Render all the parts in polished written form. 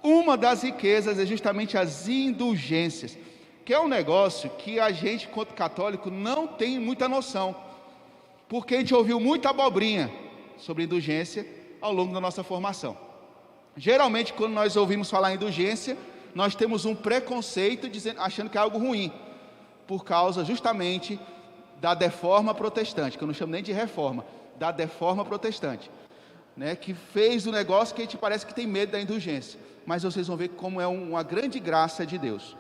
Uma das riquezas é justamente as indulgências, que é um negócio que a gente, quanto católico, não tem muita noção, porque a gente ouviu muita abobrinha sobre indulgência ao longo da nossa formação. Geralmente, quando nós ouvimos falar em indulgência, nós temos um preconceito achando que é algo ruim, por causa justamente da deforma protestante, que eu não chamo nem de reforma, da deforma protestante, né, que fez o negócio que a gente parece que tem medo da indulgência, mas vocês vão ver como é uma grande graça de Deus.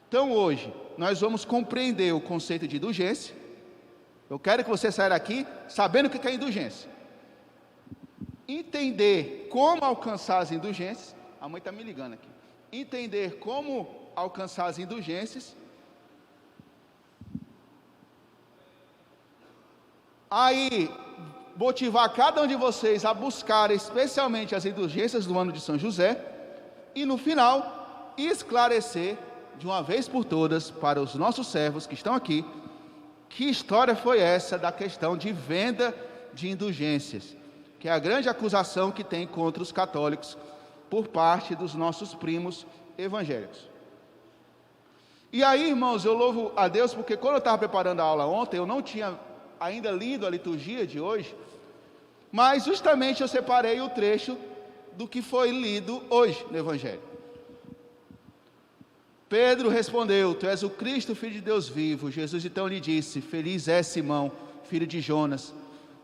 Então hoje, nós vamos compreender o conceito de indulgência. Eu quero que você saia daqui sabendo o que é indulgência. Entender como alcançar as indulgências. A mãe está me ligando aqui. Entender como alcançar as indulgências. Aí, motivar cada um de vocês a buscar especialmente as indulgências do ano de São José. E no final, esclarecer de uma vez por todas para os nossos servos que estão aqui, que história foi essa da questão de venda de indulgências, que é a grande acusação que tem contra os católicos por parte dos nossos primos evangélicos. E aí, irmãos, eu louvo a Deus porque quando eu estava preparando a aula ontem, eu não tinha ainda lido a liturgia de hoje, mas justamente eu separei o trecho do que foi lido hoje no Evangelho. Pedro respondeu: Tu és o Cristo, Filho de Deus vivo. Jesus então lhe disse: Feliz é Simão, filho de Jonas,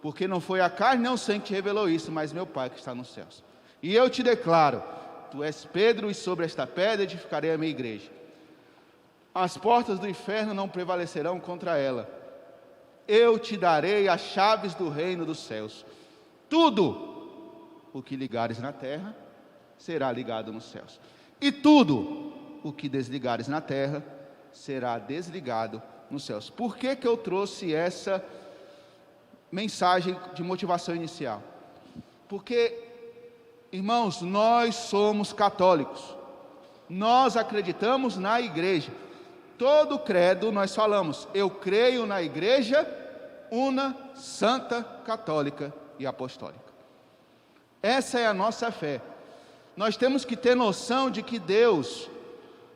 porque não foi a carne nem o sangue que te revelou isso, mas meu Pai que está nos céus. E eu te declaro: Tu és Pedro, e sobre esta pedra edificarei a minha igreja. As portas do inferno não prevalecerão contra ela. Eu te darei as chaves do reino dos céus. Tudo o que ligares na terra será ligado nos céus, e tudo o que desligares na terra será desligado nos céus. Por que eu trouxe essa mensagem de motivação inicial? Porque, irmãos, nós somos católicos, nós acreditamos na igreja. Todo credo nós falamos: eu creio na igreja una, santa, católica e apostólica. Essa é a nossa fé. Nós temos que ter noção de que Deus,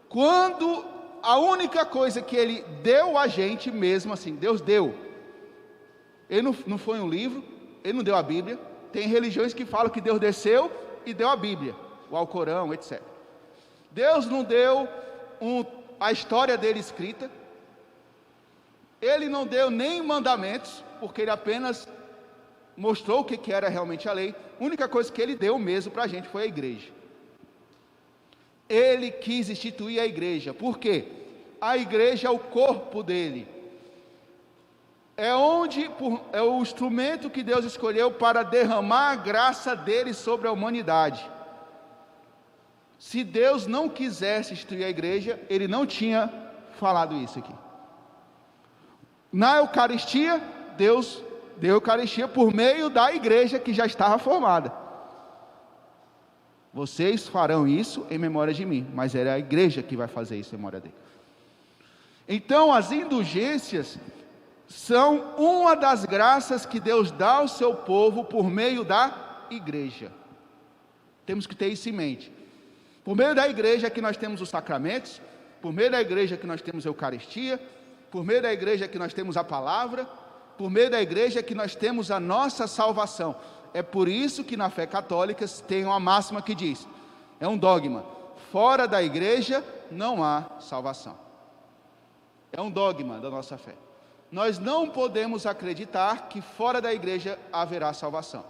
quando a única coisa que Ele deu a gente mesmo assim, Deus deu, Ele não foi um livro, Ele não deu a Bíblia. Tem religiões que falam que Deus desceu e deu a Bíblia, o Alcorão, etc. Deus não deu a história dele escrita, Ele não deu nem mandamentos, porque Ele apenas mostrou o que era realmente a lei. A única coisa que Ele deu mesmo para a gente foi a igreja. Ele quis instituir a igreja. Por quê? A igreja é o corpo dele. É o instrumento que Deus escolheu para derramar a graça dele sobre a humanidade. Se Deus não quisesse instituir a igreja, Ele não tinha falado isso aqui. Na Eucaristia, Deus deu a Eucaristia por meio da igreja que já estava formada. Vocês farão isso em memória de mim, mas era a igreja que vai fazer isso em memória dele. Então, as indulgências são uma das graças que Deus dá ao seu povo por meio da igreja. Temos que ter isso em mente. Por meio da igreja é que nós temos os sacramentos, por meio da igreja é que nós temos a Eucaristia, por meio da igreja é que nós temos a palavra, por meio da igreja é que nós temos a nossa salvação. É por isso que na fé católica tem uma máxima que diz, é um dogma: fora da igreja não há salvação. É um dogma da nossa fé. Nós não podemos acreditar que fora da igreja haverá salvação.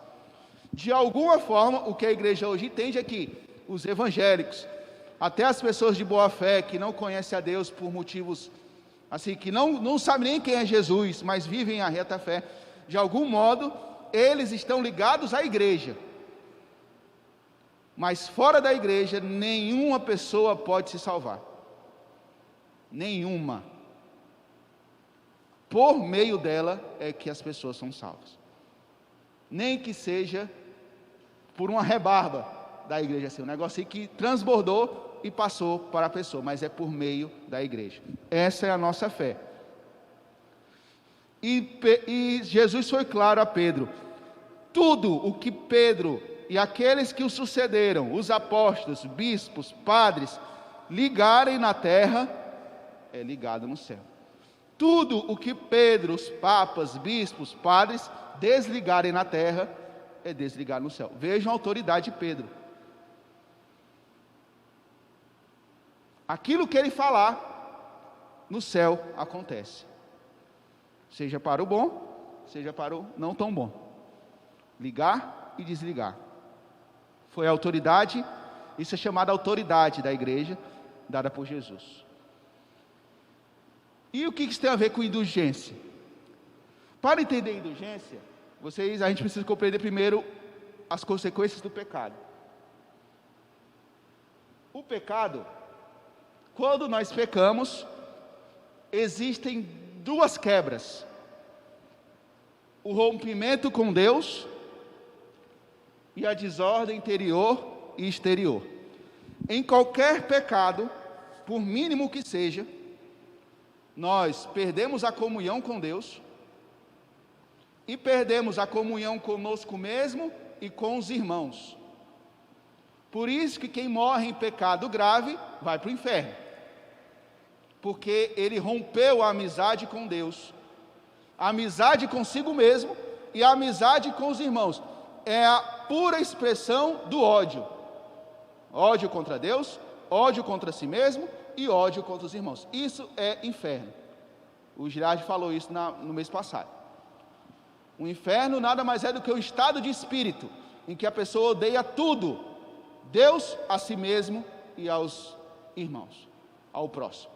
De alguma forma, o que a igreja hoje entende é que os evangélicos, até as pessoas de boa fé que não conhecem a Deus por motivos assim, que não sabem nem quem é Jesus, mas vivem a reta fé, de algum modo eles estão ligados à igreja. Mas fora da igreja nenhuma pessoa pode se salvar, nenhuma. Por meio dela é que as pessoas são salvas, nem que seja por uma rebarba da igreja, assim, um negócio que transbordou e passou para a pessoa, mas é por meio da igreja. Essa é a nossa fé. E Jesus foi claro a Pedro: tudo o que Pedro e aqueles que o sucederam, os apóstolos, bispos, padres, ligarem na terra, é ligado no céu. Tudo o que Pedro, os papas, bispos, padres, desligarem na terra, é desligado no céu. Vejam a autoridade de Pedro. Aquilo que ele falar, no céu acontece. Seja para o bom, seja para o não tão bom. Ligar e desligar. Foi a autoridade, isso é chamada autoridade da igreja, dada por Jesus. E o que isso tem a ver com indulgência? Para entender indulgência, a gente precisa compreender primeiro as consequências do pecado. O pecado, quando nós pecamos, existem duas quebras: o rompimento com Deus e a desordem interior e exterior. Em qualquer pecado, por mínimo que seja, nós perdemos a comunhão com Deus e perdemos a comunhão conosco mesmo e com os irmãos. Por isso que quem morre em pecado grave vai para o inferno, porque ele rompeu a amizade com Deus, a amizade consigo mesmo e a amizade com os irmãos. É a pura expressão do ódio. Ódio contra Deus, ódio contra si mesmo e ódio contra os irmãos. Isso é inferno. O Girardi falou isso no mês passado. O inferno nada mais é do que um estado de espírito, em que a pessoa odeia tudo: Deus, a si mesmo e aos irmãos, ao próximo.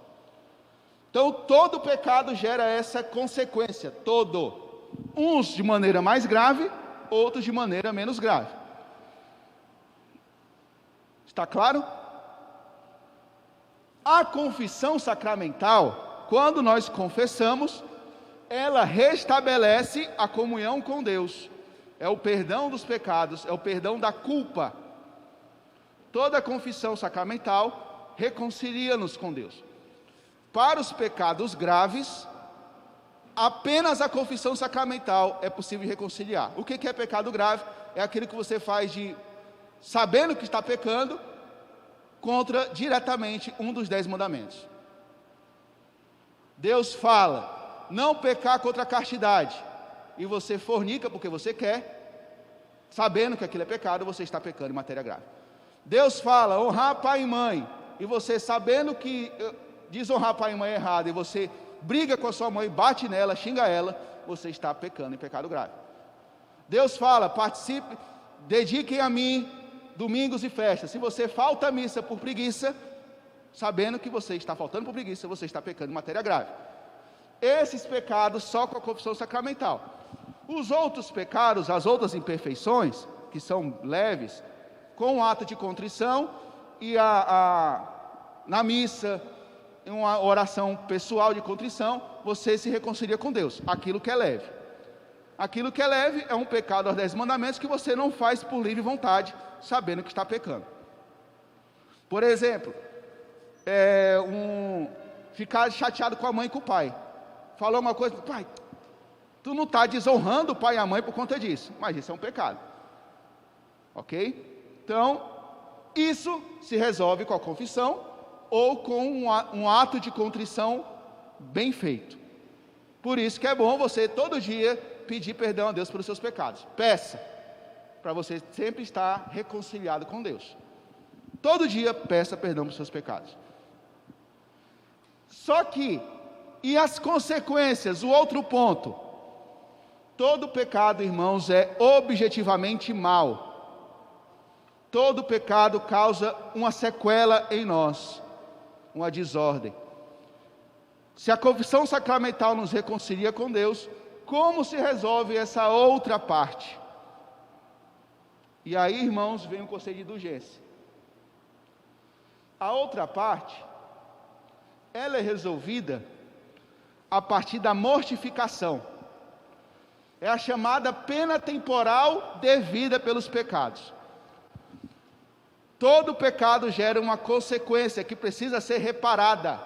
Então todo pecado gera essa consequência, todo. Uns de maneira mais grave, outros de maneira menos grave. Está claro? A confissão sacramental, quando nós confessamos, ela restabelece a comunhão com Deus. É o perdão dos pecados, é o perdão da culpa. Toda confissão sacramental reconcilia-nos com Deus. Para os pecados graves, apenas a confissão sacramental é possível reconciliar. O que é pecado grave? É aquilo que você faz sabendo que está pecando, contra diretamente um dos 10 mandamentos. Deus fala, não pecar contra a castidade, e você fornica porque você quer, sabendo que aquilo é pecado, você está pecando em matéria grave. Deus fala, honrar pai e mãe, e você sabendo que desonrar pai e mãe é errado, e você briga com a sua mãe, bate nela, xinga ela, você está pecando em pecado grave. Deus fala, participe, dediquem a mim domingos e festas. Se você falta à missa por preguiça, sabendo que você está faltando por preguiça, você está pecando em matéria grave. Esses pecados só com a confissão sacramental. Os outros pecados, as outras imperfeições, que são leves, com o ato de contrição e na missa, uma oração pessoal de contrição, você se reconcilia com Deus. Aquilo que é leve. Aquilo que é leve é um pecado aos 10 mandamentos que você não faz por livre vontade, sabendo que está pecando. Por exemplo, ficar chateado com a mãe e com o pai. Falou uma coisa, pai, tu não está desonrando o pai e a mãe por conta disso, mas isso é um pecado. Ok? Então, isso se resolve com a confissão ou com um ato de contrição bem feito. Por isso que é bom você todo dia pedir perdão a Deus pelos seus pecados. Peça, para você sempre estar reconciliado com Deus. Todo dia peça perdão pelos seus pecados. Só que, e as consequências, o outro ponto, todo pecado, irmãos, é objetivamente mau. Todo pecado causa uma sequela em nós, uma desordem. Se a confissão sacramental nos reconcilia com Deus, como se resolve essa outra parte? E aí, irmãos, vem o conceito de indulgência. A outra parte, ela é resolvida a partir da mortificação. É a chamada pena temporal devida pelos pecados. Todo pecado gera uma consequência que precisa ser reparada.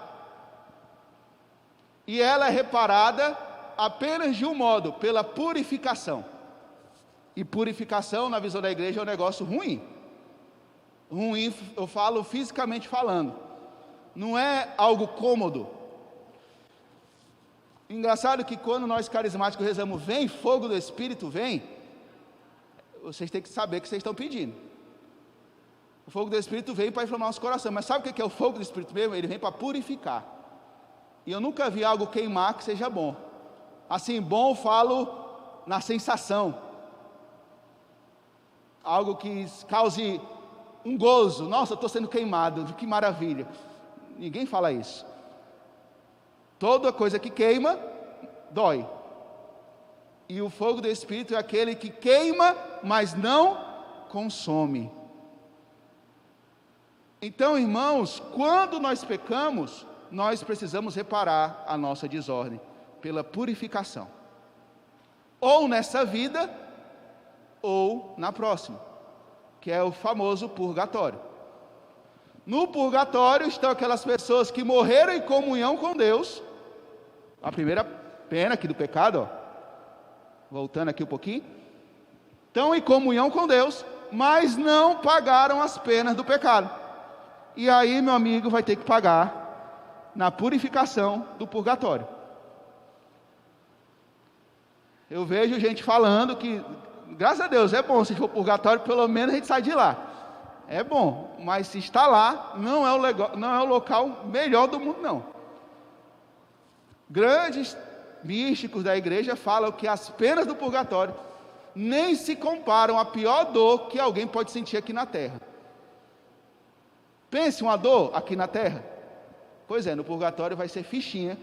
E ela é reparada apenas de um modo, pela purificação. E purificação, na visão da igreja, é um negócio ruim. Ruim, eu falo fisicamente falando. Não é algo cômodo. Engraçado que quando nós carismáticos rezamos, vem fogo do Espírito, vem, vocês têm que saber o que vocês estão pedindo. O fogo do Espírito vem para inflamar nosso coração. Mas sabe o que é o fogo do Espírito mesmo? Ele vem para purificar. E eu nunca vi algo queimar que seja bom. Assim, bom eu falo na sensação. Algo que cause um gozo. Nossa, eu estou sendo queimado, que maravilha. Ninguém fala isso. Toda coisa que queima, dói. E o fogo do Espírito é aquele que queima, mas não consome. Então, irmãos, quando nós pecamos, nós precisamos reparar a nossa desordem pela purificação. Ou nessa vida, ou na próxima, que é o famoso purgatório. No purgatório estão aquelas pessoas que morreram em comunhão com Deus. A primeira pena aqui do pecado, ó, voltando aqui um pouquinho, estão em comunhão com Deus, mas não pagaram as penas do pecado. E aí, meu amigo, vai ter que pagar na purificação do purgatório. Eu vejo gente falando que, graças a Deus, é bom, se for purgatório, pelo menos a gente sai de lá. É bom, mas se está lá, não é o local melhor do mundo, não. Grandes místicos da igreja falam que as penas do purgatório nem se comparam à pior dor que alguém pode sentir aqui na terra. Pense uma dor aqui na terra. Pois é, no purgatório vai ser fichinha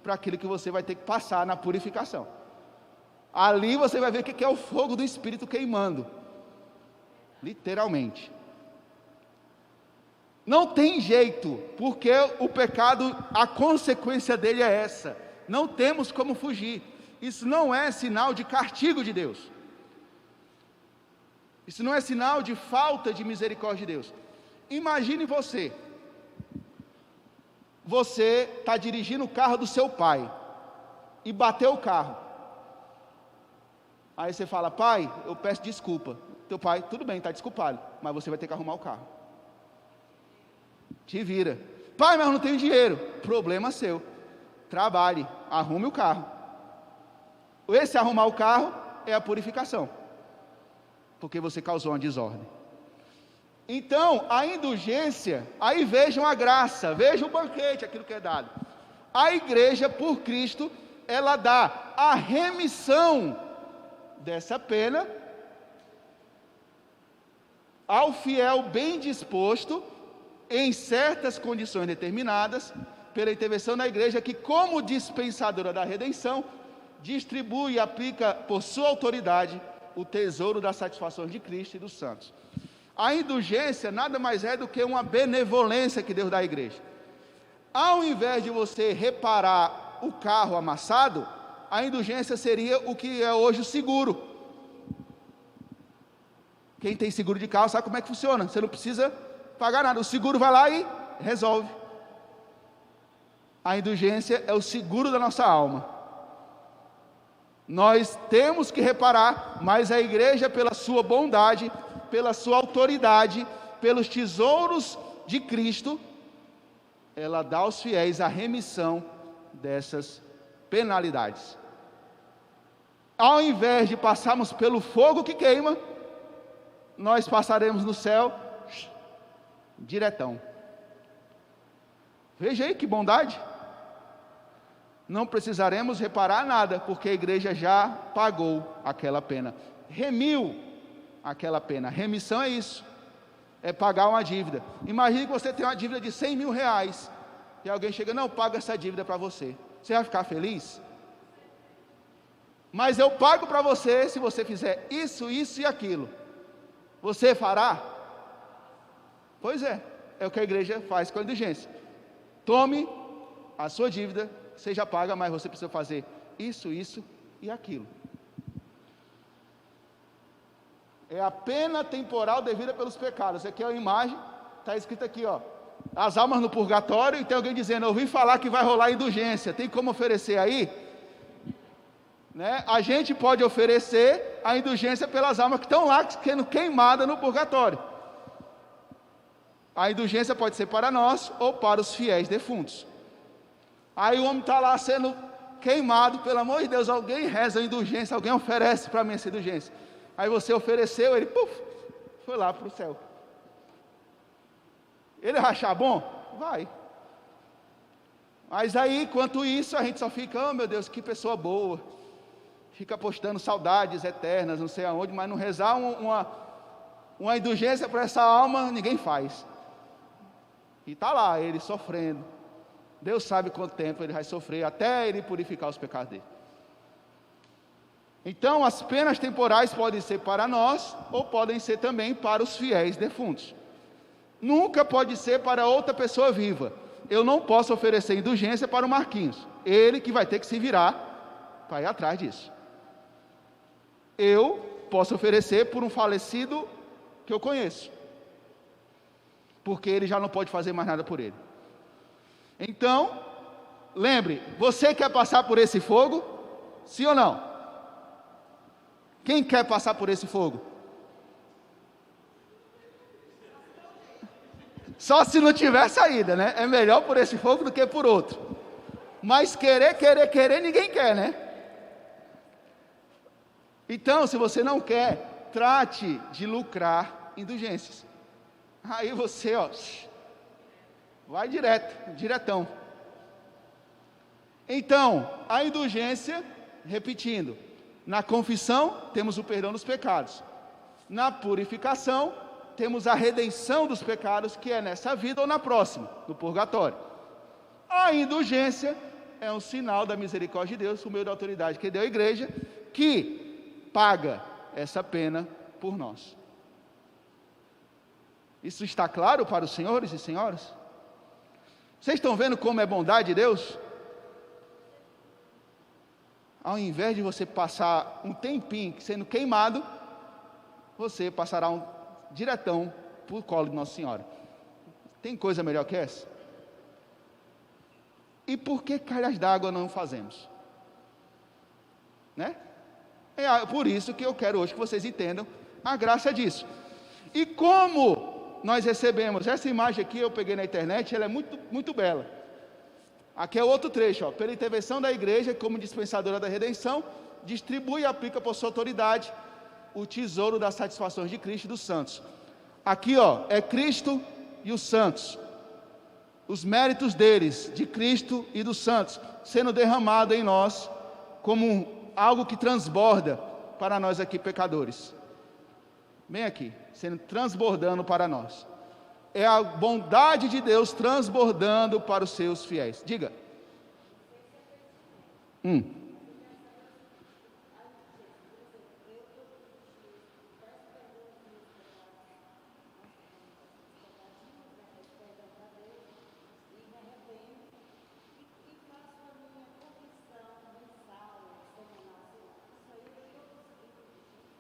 para aquilo que você vai ter que passar na purificação. Ali você vai ver o que é o fogo do Espírito queimando. Literalmente. Não tem jeito, porque o pecado, a consequência dele é essa. Não temos como fugir. Isso não é sinal de castigo de Deus. Isso não é sinal de falta de misericórdia de Deus. Imagine você. Você está dirigindo o carro do seu pai e bateu o carro. Aí você fala: pai, eu peço desculpa. Teu pai, tudo bem, está desculpado, mas você vai ter que arrumar o carro. Te vira. Pai, mas eu não tenho dinheiro. Problema seu. Trabalhe, arrume o carro. Esse arrumar o carro é a purificação, porque você causou uma desordem. Então, a indulgência, aí vejam a graça, vejam o banquete, aquilo que é dado. A igreja, por Cristo, ela dá a remissão dessa pena ao fiel bem disposto, em certas condições determinadas, pela intervenção da igreja, que, como dispensadora da redenção, distribui e aplica por sua autoridade o tesouro das satisfações de Cristo e dos santos. A indulgência nada mais é do que uma benevolência que Deus dá à igreja. Ao invés de você reparar o carro amassado, a indulgência seria o que é hoje o seguro. Quem tem seguro de carro sabe como é que funciona. Você não precisa pagar nada, o seguro vai lá e resolve. A indulgência é o seguro da nossa alma. Nós temos que reparar, mas a igreja, pela sua bondade, pela sua autoridade, pelos tesouros de Cristo, ela dá aos fiéis a remissão dessas penalidades. Ao invés de passarmos pelo fogo que queima, nós passaremos no céu diretão. Veja aí que bondade. Não precisaremos reparar nada, porque a igreja já pagou aquela pena, remiu aquela pena. Remissão é isso, é pagar uma dívida. Imagine que você tem uma dívida de 100 mil reais, e alguém chega: não, paga essa dívida para você. Você vai ficar feliz? Mas eu pago para você se você fizer isso, isso e aquilo. Você fará? Pois é o que a igreja faz com a indulgência. Tome a sua dívida, seja paga, mas você precisa fazer isso, isso e aquilo. É a pena temporal devida pelos pecados. Aqui é a imagem, está escrito aqui, ó, as almas no purgatório, e tem alguém dizendo: eu ouvi falar que vai rolar indulgência, tem como oferecer aí? né? A gente pode oferecer a indulgência pelas almas que estão lá sendo queimadas no purgatório. A indulgência pode ser para nós ou para os fiéis defuntos. Aí o homem está lá sendo queimado, pelo amor de Deus, alguém reza a indulgência, alguém oferece para mim essa indulgência. Aí você ofereceu, ele foi lá para o céu. Ele vai achar bom? Vai. Mas aí, enquanto isso, a gente só fica, oh meu Deus, que pessoa boa. Fica postando saudades eternas, não sei aonde, mas não rezar uma indulgência para essa alma, ninguém faz. E está lá, ele sofrendo. Deus sabe quanto tempo ele vai sofrer, até ele purificar os pecados dele. Então, as penas temporais podem ser para nós, ou podem ser também para os fiéis defuntos. Nunca pode ser para outra pessoa viva. Eu não posso oferecer indulgência para o Marquinhos. Ele que vai ter que se virar para ir atrás disso. Eu posso oferecer por um falecido que eu conheço, porque ele já não pode fazer mais nada por ele. Então, lembre, você quer passar por esse fogo? Sim ou não? Quem quer passar por esse fogo? Só se não tiver saída, né? É melhor por esse fogo do que por outro. Mas querer, ninguém quer, né? Então, se você não quer, trate de lucrar indulgências. Aí você, vai diretão. Então, a indulgência, repetindo, na confissão temos o perdão dos pecados. Na purificação, temos a redenção dos pecados, que é nessa vida ou na próxima, no purgatório. A indulgência é um sinal da misericórdia de Deus, por meio da autoridade que deu à igreja, que paga essa pena por nós. Isso está claro para os senhores e senhoras? Vocês estão vendo como é bondade de Deus? Ao invés de você passar um tempinho sendo queimado, você passará diretão para o colo de Nossa Senhora. Tem coisa melhor que essa? E por que calhas d'água não fazemos? Né? É por isso que eu quero hoje que vocês entendam a graça disso. E como nós recebemos essa imagem aqui, eu peguei na internet, ela é muito, muito bela. Aqui é outro trecho, pela intervenção da igreja, como dispensadora da redenção, distribui e aplica por sua autoridade o tesouro das satisfações de Cristo e dos santos. Aqui, é Cristo e os santos, os méritos deles, de Cristo e dos santos, sendo derramado em nós, como algo que transborda para nós aqui pecadores. Bem aqui, sendo transbordando para nós. É a bondade de Deus transbordando para os seus fiéis. Diga.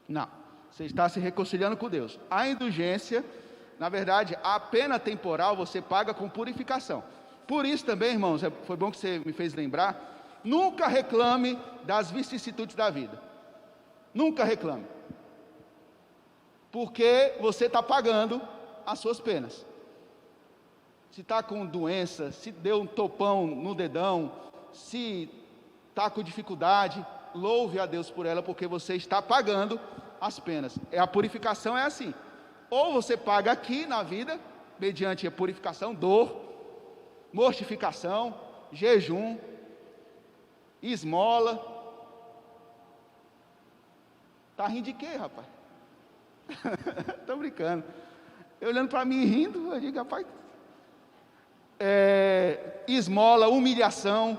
Não, você está se reconciliando com Deus. A indulgência, na verdade, a pena temporal você paga com purificação. Por isso também, irmãos, foi bom que você me fez lembrar, nunca reclame das vicissitudes da vida. Nunca reclame. Porque você está pagando as suas penas. Se está com doença, se deu um topão no dedão, se está com dificuldade, louve a Deus por ela, porque você está pagando as penas. A purificação é assim. Ou você paga aqui na vida, mediante a purificação, dor, mortificação, jejum, esmola. Está rindo de quê, rapaz? Estou brincando. Eu olhando para mim rindo, eu digo, rapaz, esmola, humilhação,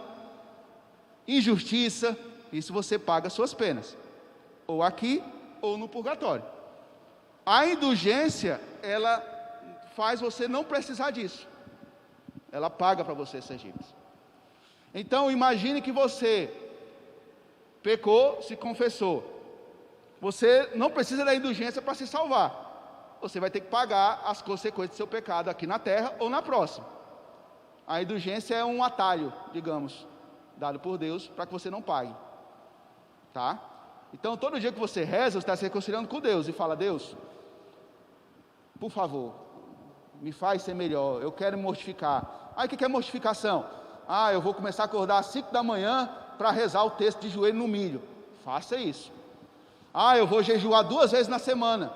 injustiça, isso você paga as suas penas, ou aqui, ou no purgatório. A indulgência, ela faz você não precisar disso, ela paga para você essas dívidas. Então, imagine que você pecou, se confessou, você não precisa da indulgência para se salvar, você vai ter que pagar as consequências do seu pecado aqui na terra ou na próxima. A indulgência é um atalho, digamos, dado por Deus, para que você não pague. tá? Então, todo dia que você reza, você está se reconciliando com Deus e fala: Deus, por favor, me faz ser melhor, eu quero me mortificar. Aí o que é mortificação? Eu vou começar a acordar às 5 da manhã para rezar o texto de joelho no milho. Faça isso. Eu vou jejuar 2 vezes na semana,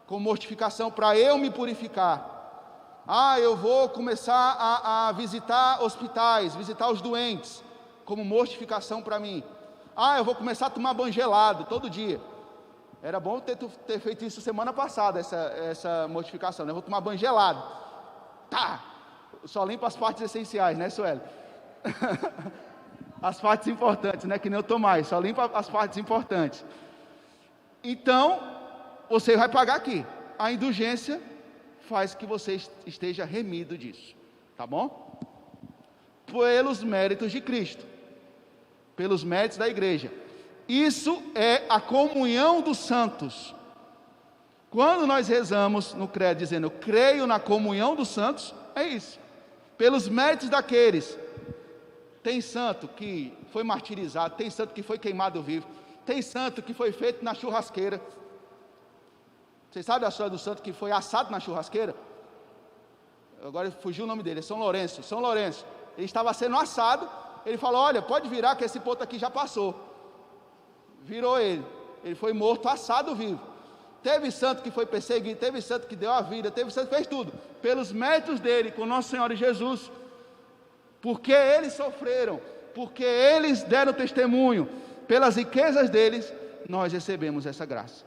com mortificação, para eu me purificar. Eu vou começar a visitar hospitais, visitar os doentes, como mortificação para mim. Eu vou começar a tomar banho gelado todo dia. Era bom ter feito isso semana passada, essa mortificação, né? Eu vou tomar banho gelado. Só limpa as partes essenciais, né, Sueli? As partes importantes, né? Que nem eu tô mais, só limpa as partes importantes. Então, você vai pagar aqui. A indulgência faz que você esteja remido disso, tá bom? Pelos méritos de Cristo, pelos méritos da igreja. Isso é a comunhão dos santos. Quando nós rezamos no credo dizendo: eu creio na comunhão dos santos, é isso. Pelos méritos daqueles. Tem santo que foi martirizado, tem santo que foi queimado vivo, tem santo que foi feito na churrasqueira. Vocês sabem a história do santo que foi assado na churrasqueira? Agora fugiu o nome dele, é São Lourenço. São Lourenço, ele estava sendo assado, ele falou: olha, pode virar que esse ponto aqui já passou. Virou ele foi morto, assado vivo. Teve santo que foi perseguido, teve santo que deu a vida, teve santo que fez tudo, pelos méritos dele, com Nosso Senhor Jesus, porque eles sofreram, porque eles deram testemunho, pelas riquezas deles, nós recebemos essa graça.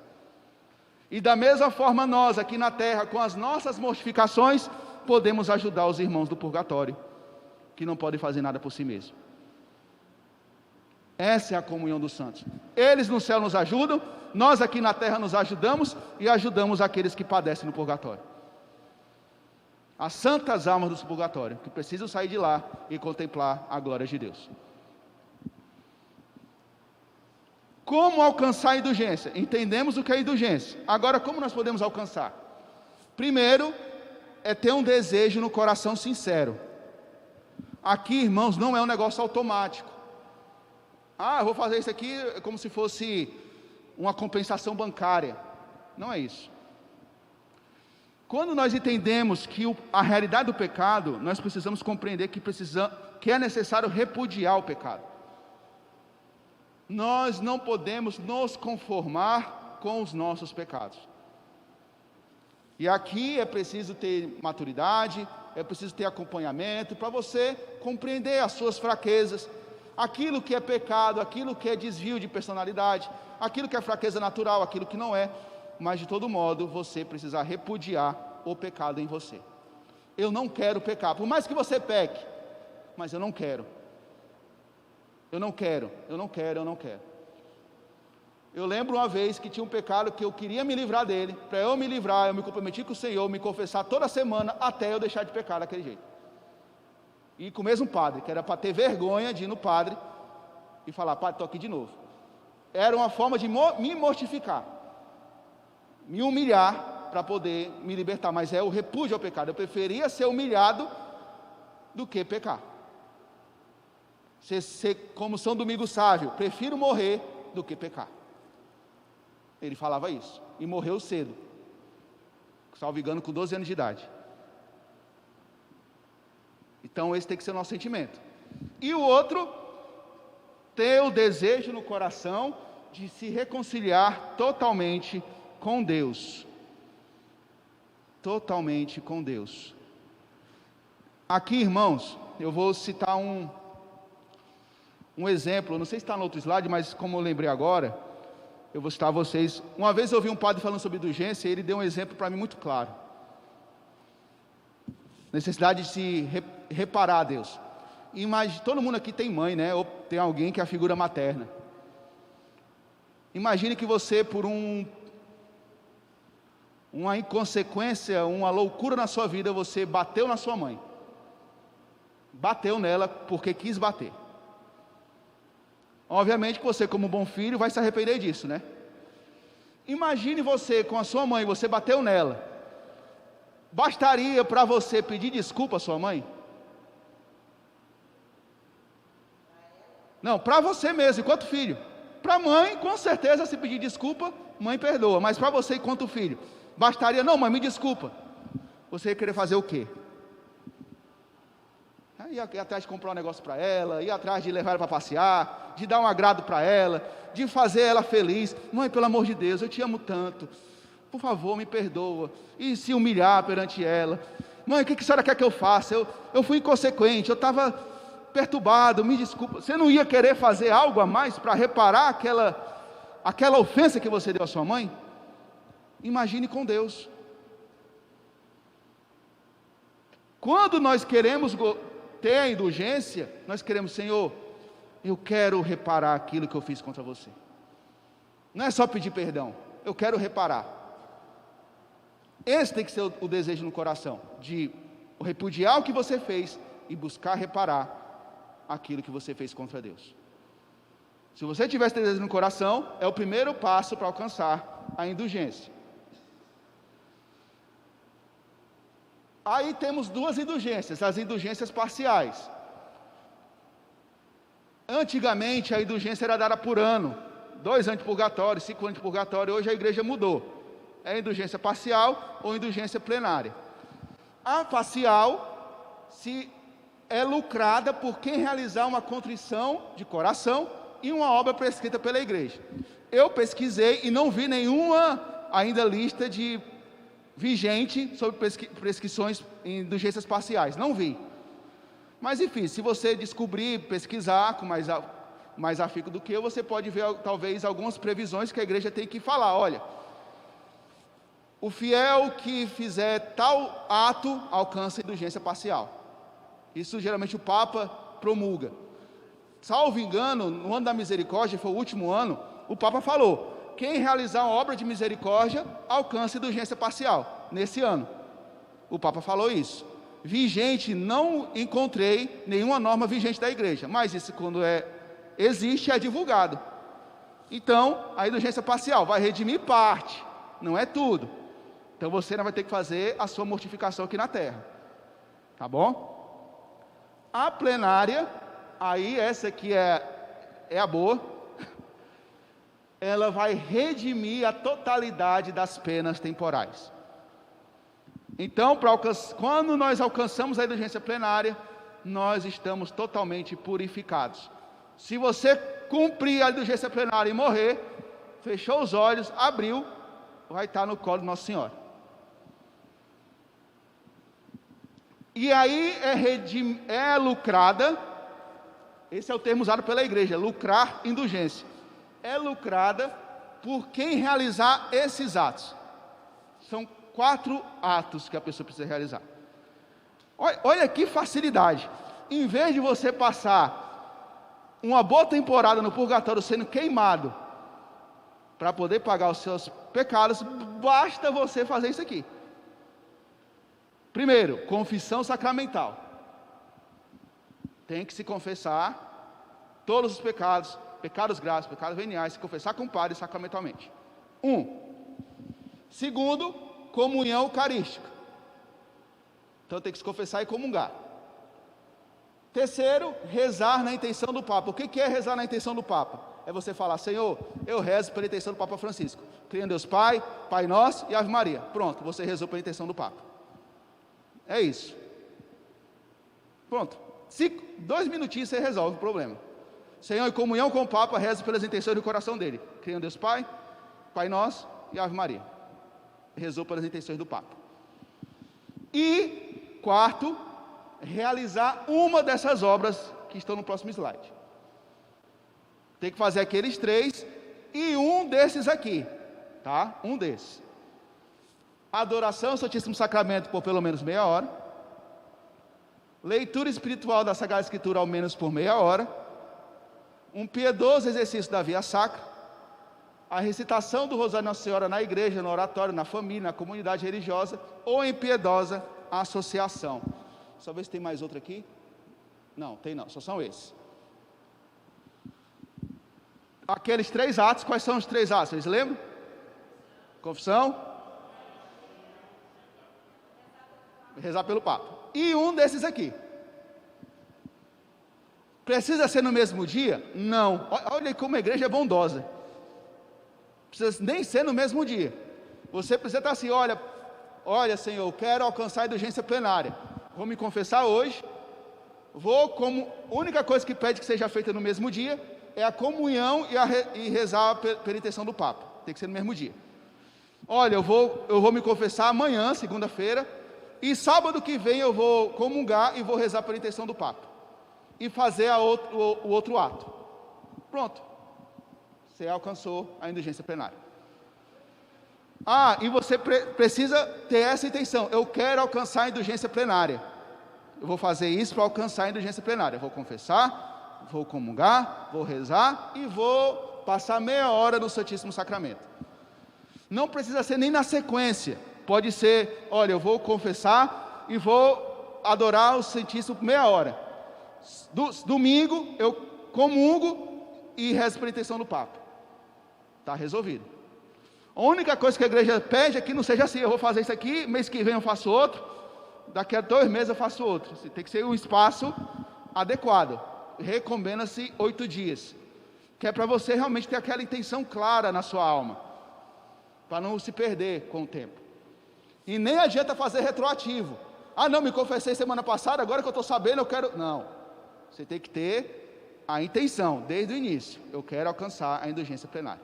E da mesma forma nós, aqui na terra, com as nossas mortificações, podemos ajudar os irmãos do purgatório, que não podem fazer nada por si mesmos. Essa é a comunhão dos santos. Eles no céu nos ajudam, nós aqui na terra nos ajudamos e ajudamos aqueles que padecem no purgatório. As santas almas do purgatório, que precisam sair de lá e contemplar a glória de Deus. Como alcançar a indulgência? Entendemos o que é indulgência. Agora, como nós podemos alcançar? Primeiro, é ter um desejo no coração sincero. Aqui, irmãos, não é um negócio automático. Eu vou fazer isso aqui como se fosse uma compensação bancária. Não é isso. Quando nós entendemos que a realidade do pecado, nós precisamos compreender que é necessário repudiar o pecado. Nós não podemos nos conformar com os nossos pecados. E aqui é preciso ter maturidade, é preciso ter acompanhamento, para você compreender as suas fraquezas, aquilo que é pecado, aquilo que é desvio de personalidade, aquilo que é fraqueza natural, aquilo que não é. Mas de todo modo, você precisa repudiar o pecado em você. Eu não quero pecar, por mais que você peque, mas eu não quero. Eu não quero. Eu lembro uma vez que tinha um pecado que eu queria me livrar dele. Para eu me livrar, eu me comprometi com o Senhor, me confessar toda semana, até eu deixar de pecar daquele jeito. E com o mesmo padre, que era para ter vergonha de ir no padre e falar: padre, estou aqui de novo. Era uma forma de me mortificar, me humilhar, para poder me libertar. Mas é o repúdio ao pecado. Eu preferia ser humilhado do que pecar. Como São Domingos Sávio, prefiro morrer do que pecar. Ele falava isso, e morreu cedo, salvo engano, com 12 anos de idade. Então esse tem que ser o nosso sentimento. E o outro, ter o desejo no coração de se reconciliar totalmente com Deus. Totalmente com Deus. Aqui, irmãos, eu vou citar um exemplo, não sei se está no outro slide, mas como eu lembrei agora, eu vou citar a vocês. Uma vez eu ouvi um padre falando sobre indulgência, e ele deu um exemplo para mim muito claro. Necessidade de se reparar a Deus. Todo mundo aqui tem mãe, né? Ou tem alguém que é a figura materna. Imagine que você, por uma inconsequência, uma loucura na sua vida, você bateu na sua mãe. Bateu nela porque quis bater. Obviamente que você, como bom filho, vai se arrepender disso, né? Imagine você com a sua mãe, você bateu nela. Bastaria para você pedir desculpa à sua mãe? Não, para você mesmo, enquanto filho. Para a mãe, com certeza, se pedir desculpa, mãe perdoa. Mas para você, enquanto filho, bastaria, não, mãe, me desculpa. Você ia querer fazer o quê? Ir atrás de comprar um negócio para ela, ir atrás de levar ela para passear, de dar um agrado para ela, de fazer ela feliz. Mãe, pelo amor de Deus, eu te amo tanto. Por favor, me perdoa. E se humilhar perante ela. Mãe, o que a senhora quer que eu faça? Eu fui inconsequente, eu estava perturbado, me desculpa. Você não ia querer fazer algo a mais para reparar aquela ofensa que você deu à sua mãe? Imagine com Deus. Quando nós queremos ter a indulgência, nós queremos, Senhor, eu quero reparar aquilo que eu fiz contra você. Não é só pedir perdão, eu quero reparar. Esse tem que ser o desejo no coração, de repudiar o que você fez e buscar reparar aquilo que você fez contra Deus. Se você tiver esse desejo no coração, é o primeiro passo para alcançar a indulgência. Aí temos duas indulgências, as indulgências parciais. Antigamente a indulgência era dada por ano, 2 anos de purgatório, 5 anos de purgatório. Hoje a igreja mudou, é indulgência parcial ou indulgência plenária. A parcial é lucrada por quem realizar uma contrição de coração e uma obra prescrita pela igreja. Eu pesquisei e não vi nenhuma ainda lista vigente sobre prescrições em indulgências parciais, não vi. Mas enfim, se você descobrir, pesquisar com mais afinco do que eu, você pode ver talvez algumas previsões que a igreja tem que falar. Olha, o fiel que fizer tal ato alcança indulgência parcial. Isso geralmente o Papa promulga. Salvo engano, no ano da misericórdia, foi o último ano, o Papa falou: quem realizar uma obra de misericórdia alcança indulgência parcial. Nesse ano, o Papa falou isso. Vigente, não encontrei nenhuma norma vigente da igreja, mas isso, quando existe, é divulgado. Então, a indulgência parcial vai redimir parte, não é tudo. Então você ainda vai ter que fazer a sua mortificação aqui na terra, tá bom? A plenária, aí essa aqui é a boa, ela vai redimir a totalidade das penas temporais. Então, quando nós alcançamos a indulgência plenária, nós estamos totalmente purificados. Se você cumprir a indulgência plenária e morrer, fechou os olhos, abriu, vai estar no colo de Nossa Senhora. E aí é lucrada, esse é o termo usado pela igreja, lucrar indulgência. É lucrada por quem realizar esses atos. São 4 atos que a pessoa precisa realizar. Olha que facilidade. Em vez de você passar uma boa temporada no purgatório sendo queimado para poder pagar os seus pecados, basta você fazer isso aqui. Primeiro, confissão sacramental. Tem que se confessar todos os pecados, pecados graves, pecados veniais, se confessar com o padre sacramentalmente. 1. Segundo, comunhão eucarística. Então tem que se confessar e comungar. Terceiro, rezar na intenção do Papa. O que é rezar na intenção do Papa? É você falar: Senhor, eu rezo pela intenção do Papa Francisco. Creio em Deus Pai, Pai Nosso e Ave Maria. Pronto, você rezou pela intenção do Papa. É isso. Pronto. 2 minutinhos você resolve o problema. Senhor, em comunhão com o Papa, rezo pelas intenções do coração dele. Creio em Deus Pai, Pai Nosso e Ave Maria. Rezou pelas intenções do Papa. E, quarto, realizar uma dessas obras que estão no próximo slide. Tem que fazer aqueles 3 e um desses aqui, tá? Um desses. Adoração ao Santíssimo Sacramento por pelo menos meia hora. Leitura espiritual da Sagrada Escritura ao menos por meia hora. Um piedoso exercício da via sacra. A recitação do Rosário Nossa Senhora na igreja, no oratório, na família, na comunidade religiosa ou em piedosa associação. Só ver se tem mais outro aqui. Não, tem não, só são esses. Aqueles 3 atos, quais são os 3 atos? Vocês lembram? Confissão, rezar pelo Papa. E um desses aqui. Precisa ser no mesmo dia? Não. Olha como a igreja é bondosa. Não precisa nem ser no mesmo dia. Você precisa estar assim, olha Senhor, eu quero alcançar a indulgência plenária. Vou me confessar hoje. Como única coisa que pede que seja feita no mesmo dia é a comunhão e rezar a penitência do Papa. Tem que ser no mesmo dia. Olha, eu vou me confessar amanhã, segunda-feira, e sábado que vem eu vou comungar e vou rezar a penitência do Papa. E fazer o outro ato. Pronto. Você alcançou a indulgência plenária. E você precisa ter essa intenção. Eu quero alcançar a indulgência plenária. Eu vou fazer isso para alcançar a indulgência plenária. Eu vou confessar, vou comungar, vou rezar e vou passar meia hora no Santíssimo Sacramento. Não precisa ser nem na sequência. Pode ser, olha, eu vou confessar e vou adorar o Santíssimo por meia hora. Domingo eu comungo e rezo a penitência do Papa. Está resolvido. A única coisa que a igreja pede é que não seja assim, eu vou fazer isso aqui, mês que vem eu faço outro, daqui a 2 meses eu faço outro. Tem que ser um espaço adequado. Recomenda-se 8 dias, que é para você realmente ter aquela intenção clara na sua alma, para não se perder com o tempo. E nem adianta fazer retroativo. Não, me confessei semana passada, agora que eu estou sabendo eu quero... Não, você tem que ter a intenção, desde o início. Eu quero alcançar a indulgência plenária.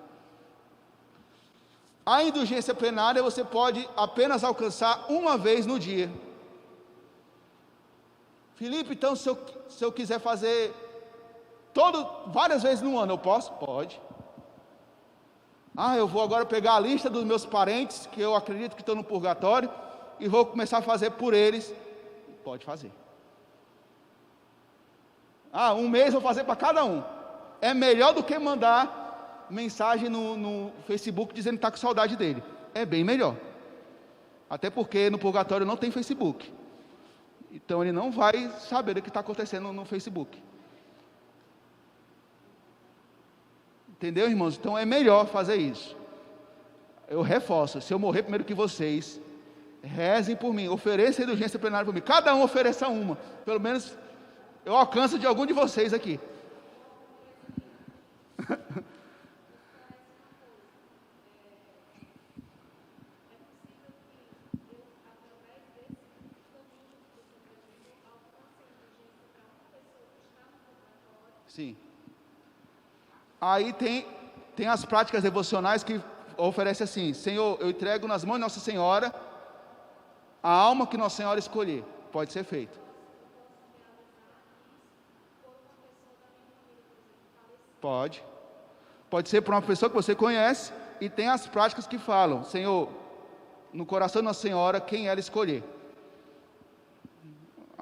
A indulgência plenária você pode apenas alcançar uma vez no dia. Felipe, então se eu quiser fazer várias vezes no ano, eu posso? Pode. Eu vou agora pegar a lista dos meus parentes, que eu acredito que estão no purgatório, e vou começar a fazer por eles. Pode fazer. Um mês eu vou fazer para cada um. É melhor do que mandar mensagem no Facebook dizendo que está com saudade dele. É bem melhor. Até porque no purgatório não tem Facebook. Então ele não vai saber o que está acontecendo no Facebook. Entendeu, irmãos? Então é melhor fazer isso. Eu reforço, se eu morrer primeiro que vocês, rezem por mim, ofereçam indulgência plenária por mim. Cada um ofereça uma. Pelo menos eu alcanço de algum de vocês aqui. Sim. Aí tem as práticas devocionais que oferece assim: Senhor, eu entrego nas mãos de Nossa Senhora a alma que Nossa Senhora escolher. Pode ser feito. Pode ser por uma pessoa que você conhece. E tem as práticas que falam: Senhor, no coração de Nossa Senhora, quem ela escolher.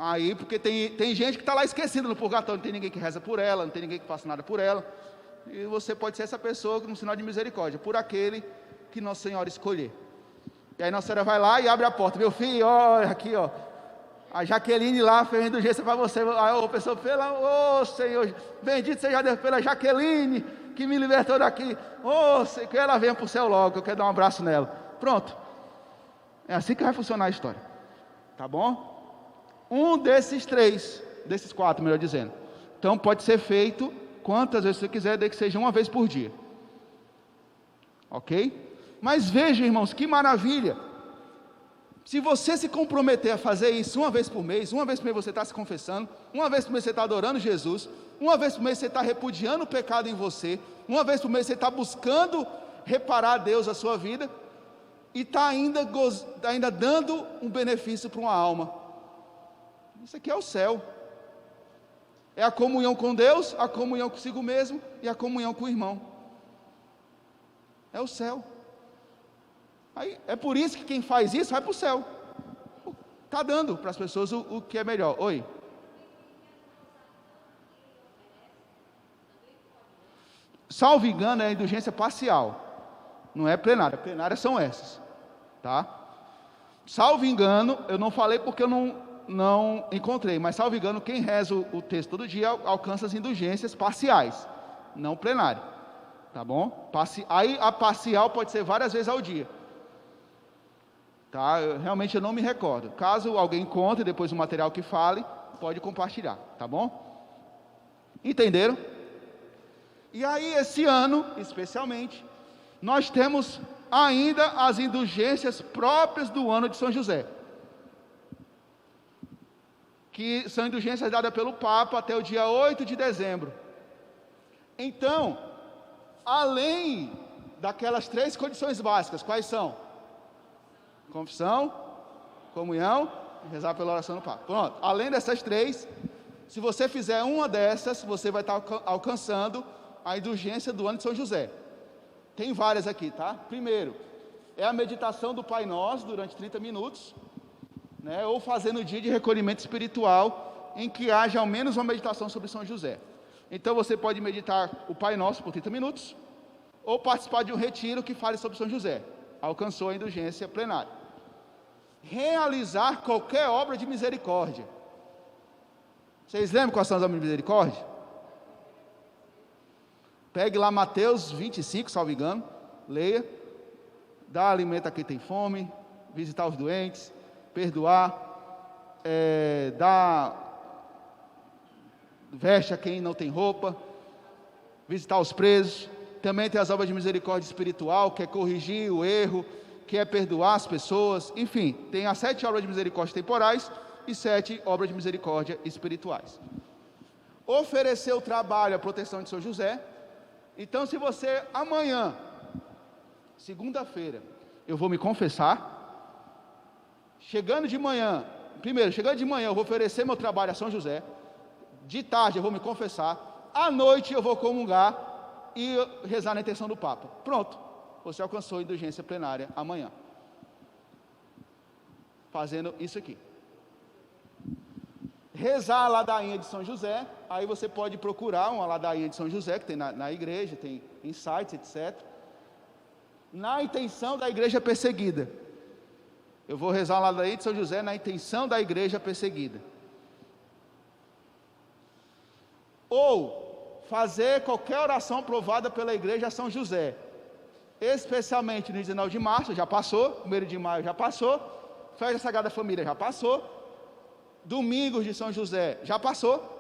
Aí, porque tem gente que está lá esquecida no purgatório, não tem ninguém que reza por ela, não tem ninguém que faça nada por ela, e você pode ser essa pessoa no sinal de misericórdia, por aquele que Nossa Senhora escolher. E aí Nossa Senhora vai lá e abre a porta: meu filho, olha aqui, a Jaqueline lá fez indulgência para você. Aí a pessoa fala: Senhor, bendito seja Deus pela Jaqueline, que me libertou daqui. Senhor, que ela venha para o céu logo, eu quero dar um abraço nela. Pronto. É assim que vai funcionar a história. Tá bom? Um desses 4, melhor dizendo. Então pode ser feito quantas vezes você quiser, desde que seja uma vez por dia. Ok? Mas vejam, irmãos, que maravilha. Se você se comprometer a fazer isso uma vez por mês você está se confessando, uma vez por mês você está adorando Jesus, uma vez por mês você está repudiando o pecado em você, uma vez por mês você está buscando reparar a Deus a sua vida, e está ainda dando um benefício para uma alma. Isso aqui é o céu. É a comunhão com Deus, a comunhão consigo mesmo e a comunhão com o irmão. É o céu. Aí, é por isso que quem faz isso vai para o céu. Está dando para as pessoas o que é melhor. Oi. Salvo engano, é a indulgência parcial. Não é plenária. Plenárias são essas. Tá? Salvo engano, eu não falei porque eu não encontrei, mas salvo engano, quem reza o texto todo dia alcança as indulgências parciais, não plenária. Tá bom? Aí a parcial pode ser várias vezes ao dia. Tá? Realmente eu não me recordo. Caso alguém encontre depois o material que fale, pode compartilhar, tá bom? Entenderam? E aí, esse ano, especialmente, nós temos ainda as indulgências próprias do ano de São José, que são indulgências dadas pelo Papa até o dia 8 de dezembro. Então, além daquelas 3 condições básicas, quais são? Confissão, comunhão e rezar pela oração do Papa. Pronto, além dessas 3, se você fizer uma dessas, você vai estar alcançando a indulgência do ano de São José. Tem várias aqui, tá? Primeiro, é a meditação do Pai Nosso durante 30 minutos, né? Ou fazendo o dia de recolhimento espiritual, em que haja ao menos uma meditação sobre São José. Então você pode meditar o Pai Nosso por 30 minutos, ou participar de um retiro que fale sobre São José. Alcançou a indulgência plenária. Realizar qualquer obra de misericórdia. Vocês lembram quais são as obras de misericórdia? Pegue lá Mateus 25, salvo engano, leia. Dar alimento a quem tem fome, visitar os doentes, perdoar, dar veste a quem não tem roupa, visitar os presos. Também tem as obras de misericórdia espiritual, que é corrigir o erro, que é perdoar as pessoas. Enfim, tem as 7 obras de misericórdia temporais e 7 obras de misericórdia espirituais. Oferecer o trabalho à proteção de São José. Então, se você amanhã, segunda-feira, eu vou me confessar, chegando de manhã eu vou oferecer meu trabalho a São José, de tarde eu vou me confessar, à noite eu vou comungar e rezar na intenção do Papa. Pronto, você alcançou a indulgência plenária amanhã, fazendo isso aqui. Rezar a ladainha de São José, aí você pode procurar uma ladainha de São José, que tem na igreja, tem em sites, etc. Na intenção da igreja perseguida. Eu vou rezar a ladainha de São José na intenção da igreja perseguida. Ou fazer qualquer oração aprovada pela igreja a São José, especialmente no 19 de março, já passou, 1º de maio já passou, Festa Sagrada Família já passou, Domingos de São José já passou,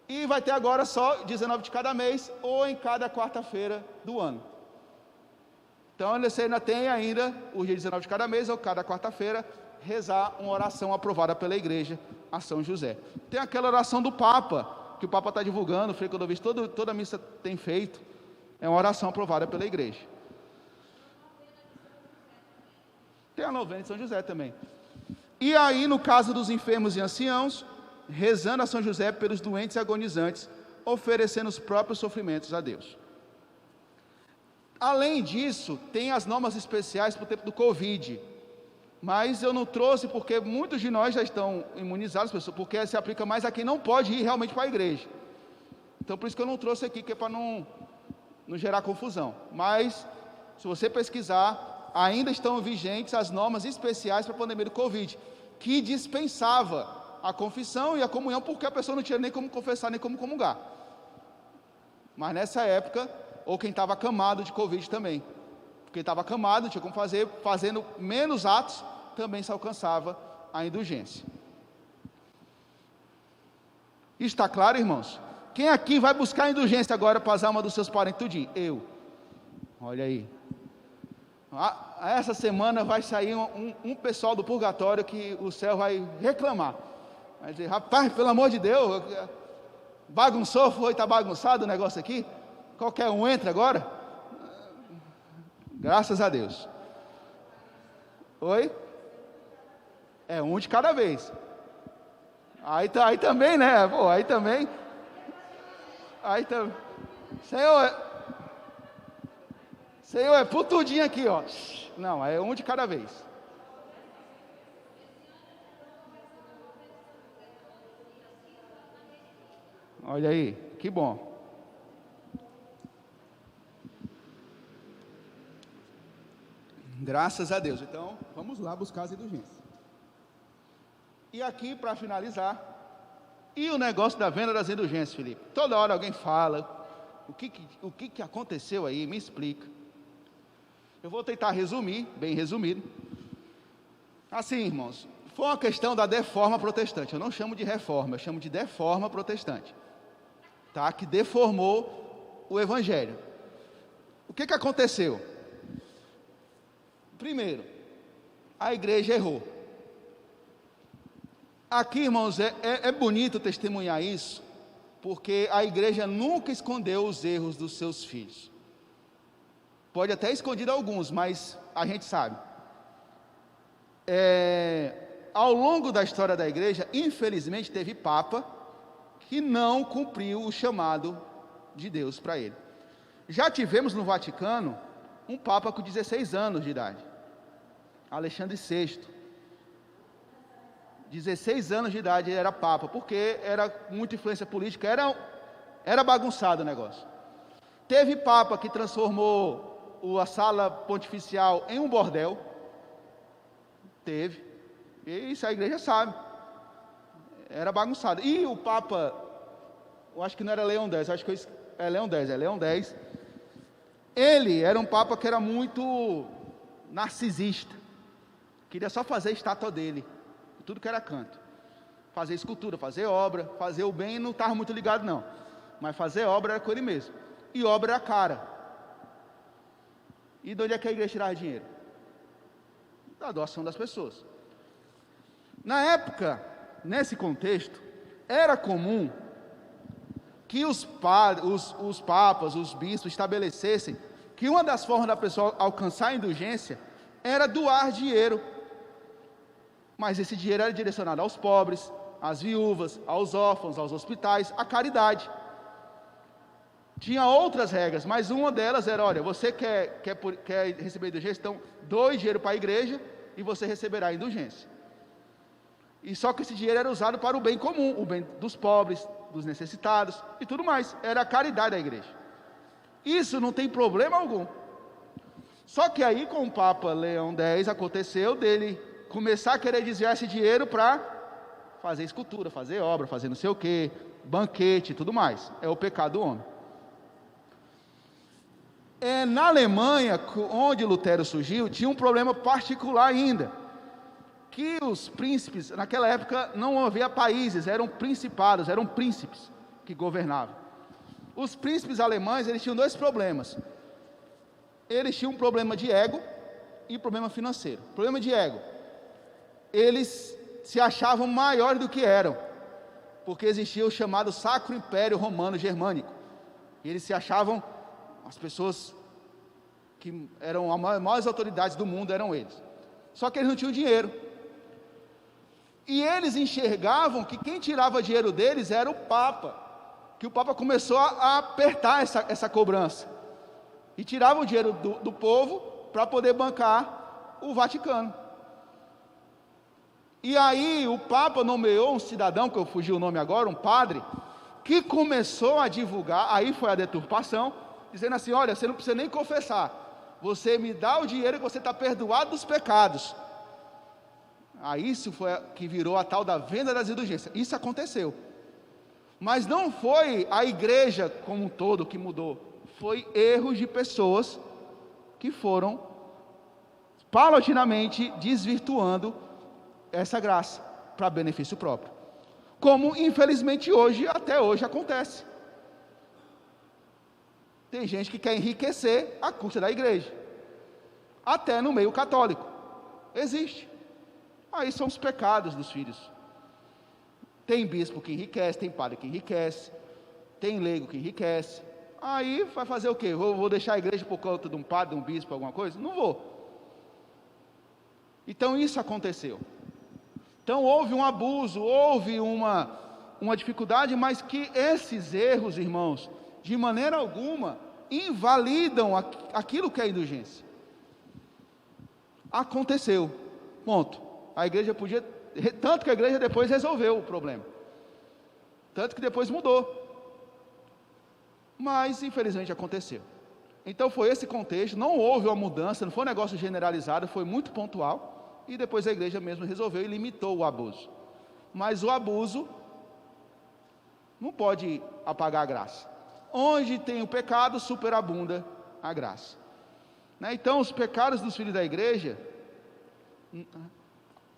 e vai ter agora só 19 de cada mês, ou em cada quarta-feira do ano. Então você ainda tem o dia 19 de cada mês, ou cada quarta-feira, rezar uma oração aprovada pela igreja a São José. Tem aquela oração do Papa, que o Papa está divulgando, o Frei Clodovil, toda a missa tem feito, é uma oração aprovada pela igreja. Tem a novena de São José também. E aí, no caso dos enfermos e anciãos, rezando a São José pelos doentes e agonizantes, oferecendo os próprios sofrimentos a Deus. Além disso, tem as normas especiais para o tempo do Covid, mas eu não trouxe porque muitos de nós já estão imunizados, pessoal, porque se aplica mais a quem não pode ir realmente para a igreja. Então, por isso que eu não trouxe aqui, que é para não gerar confusão. Mas, se você pesquisar, ainda estão vigentes as normas especiais para a pandemia do Covid, que dispensava a confissão e a comunhão, porque a pessoa não tinha nem como confessar, nem como comungar. Mas nessa época, ou quem estava acamado de Covid também. Quem estava acamado, não tinha como fazer, fazendo menos atos, também se alcançava a indulgência. Está claro, irmãos? Quem aqui vai buscar a indulgência agora para as almas dos seus parentes tudinho? Eu. Olha aí. Essa semana vai sair um pessoal do purgatório que o céu vai reclamar. Vai dizer, rapaz, pelo amor de Deus, bagunçou, está bagunçado o negócio aqui? Qualquer um entra agora? Graças a Deus. Oi? É um de cada vez. Aí também, né? Pô, aí também. Senhor, é por tudinho aqui, ó. Não, é um de cada vez. Olha aí, que bom. Graças a Deus. Então, vamos lá buscar as indulgências. E aqui, para finalizar, e o negócio da venda das indulgências, Felipe? Toda hora alguém fala, o que aconteceu aí? Me explica. Eu vou tentar resumir, bem resumido. Assim, irmãos, foi uma questão da deforma protestante. Eu não chamo de reforma, eu chamo de deforma protestante. tá? Que deformou o evangelho. O que aconteceu? Primeiro, a igreja errou. Aqui, irmãos, é bonito testemunhar isso, porque a igreja nunca escondeu os erros dos seus filhos. Pode até esconder alguns, mas a gente sabe. Ao longo da história da igreja, infelizmente, teve papa que não cumpriu o chamado de Deus para ele. Já tivemos no Vaticano um papa com 16 anos de idade, Alexandre VI. 16 anos de idade ele era papa, porque era muita influência política, era bagunçado o negócio. Teve papa que transformou a sala pontificial em um bordel. Teve. E isso a igreja sabe. Era bagunçado. E o papa, eu acho que não era Leão X, acho que é Leão X. Ele era um papa que era muito narcisista. Queria só fazer estátua dele, tudo que era canto. Fazer escultura, fazer obra, fazer o bem, não estava muito ligado não. Mas fazer obra era com ele mesmo. E obra era cara. E de onde é que a igreja tirava dinheiro? Da doação das pessoas. Na época, nesse contexto, era comum que os papas, os bispos estabelecessem que uma das formas da pessoa alcançar a indulgência era doar dinheiro. Mas esse dinheiro era direcionado aos pobres, às viúvas, aos órfãos, aos hospitais, à caridade. Tinha outras regras, mas uma delas era, olha, você quer receber indulgência, então doe dinheiro para a igreja e você receberá a indulgência. E só que esse dinheiro era usado para o bem comum, o bem dos pobres, dos necessitados e tudo mais. Era a caridade da igreja. Isso não tem problema algum. Só que aí com o Papa Leão X aconteceu dele começar a querer desviar esse dinheiro para fazer escultura, fazer obra, fazer não sei o que, banquete e tudo mais. É o pecado do homem. Na Alemanha, onde Lutero surgiu, tinha um problema particular ainda, que os príncipes, naquela época não havia países, eram principados, eram príncipes que governavam. Os príncipes alemães, eles tinham dois problemas. Eles tinham um problema de ego e problema financeiro. Problema de ego. Eles se achavam maiores do que eram, porque existia o chamado Sacro Império Romano Germânico. E eles se achavam, as pessoas que eram as maiores autoridades do mundo eram eles. Só que eles não tinham dinheiro. E eles enxergavam que quem tirava dinheiro deles era o Papa, que o Papa começou a apertar essa cobrança. E tirava o dinheiro do povo para poder bancar o Vaticano. E aí o Papa nomeou um cidadão, que eu fugi o nome agora, um padre, que começou a divulgar, aí foi a deturpação, dizendo assim, olha, você não precisa nem confessar, você me dá o dinheiro que você está perdoado dos pecados. Aí isso foi que virou a tal da venda das indulgências. Isso aconteceu. Mas não foi a igreja como um todo que mudou, foi erros de pessoas que foram paulatinamente desvirtuando essa graça para benefício próprio, como infelizmente até hoje acontece. Tem gente que quer enriquecer à custa da igreja, até no meio católico, existe. Aí são os pecados dos filhos. Tem bispo que enriquece, tem padre que enriquece, tem leigo que enriquece. Aí vai fazer o quê? Vou deixar a igreja por conta de um padre, de um bispo, alguma coisa? Não vou. Então isso aconteceu. Então houve um abuso, houve uma dificuldade, mas que esses erros, irmãos, de maneira alguma, invalidam aquilo que é indulgência. Aconteceu, ponto. A igreja podia, tanto que a igreja depois resolveu o problema, tanto que depois mudou, mas infelizmente aconteceu. Então foi esse contexto, não houve uma mudança, não foi um negócio generalizado, foi muito pontual. E depois a igreja mesmo resolveu e limitou o abuso. Mas o abuso não pode apagar a graça. Onde tem o pecado, superabunda a graça. Então, os pecados dos filhos da igreja,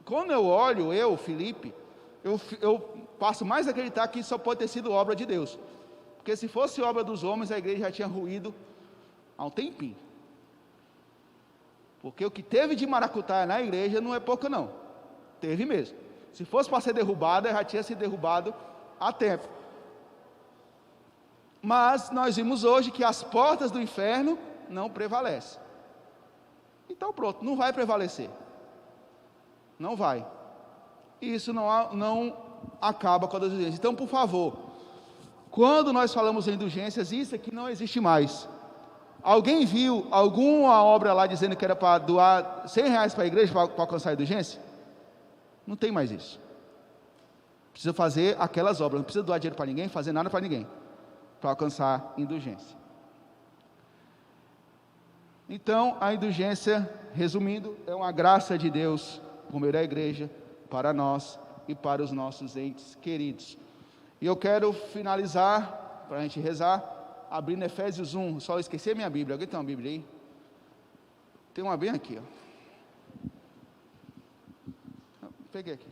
quando eu olho, Felipe, eu passo mais a acreditar que isso só pode ter sido obra de Deus. Porque se fosse obra dos homens, a igreja já tinha ruído há um tempinho. Porque o que teve de maracutaia na igreja não é pouco não. Teve mesmo. Se fosse para ser derrubada, já tinha sido derrubado há tempo. Mas nós vimos hoje que as portas do inferno não prevalecem. Então pronto, não vai prevalecer. Não vai. E isso não acaba com as indulgências. Então, por favor, quando nós falamos em indulgências, isso aqui não existe mais. Alguém viu alguma obra lá dizendo que era para doar R$100 para a igreja para alcançar a indulgência? Não tem mais isso. Precisa fazer aquelas obras, não precisa doar dinheiro para ninguém, fazer nada para ninguém, para alcançar indulgência. Então, a indulgência, resumindo, é uma graça de Deus por meio da igreja, para nós e para os nossos entes queridos. E eu quero finalizar, para a gente rezar, abrindo Efésios 1, só esqueci a minha Bíblia. Alguém tem uma Bíblia aí? Tem uma bem aqui, ó. Peguei aqui.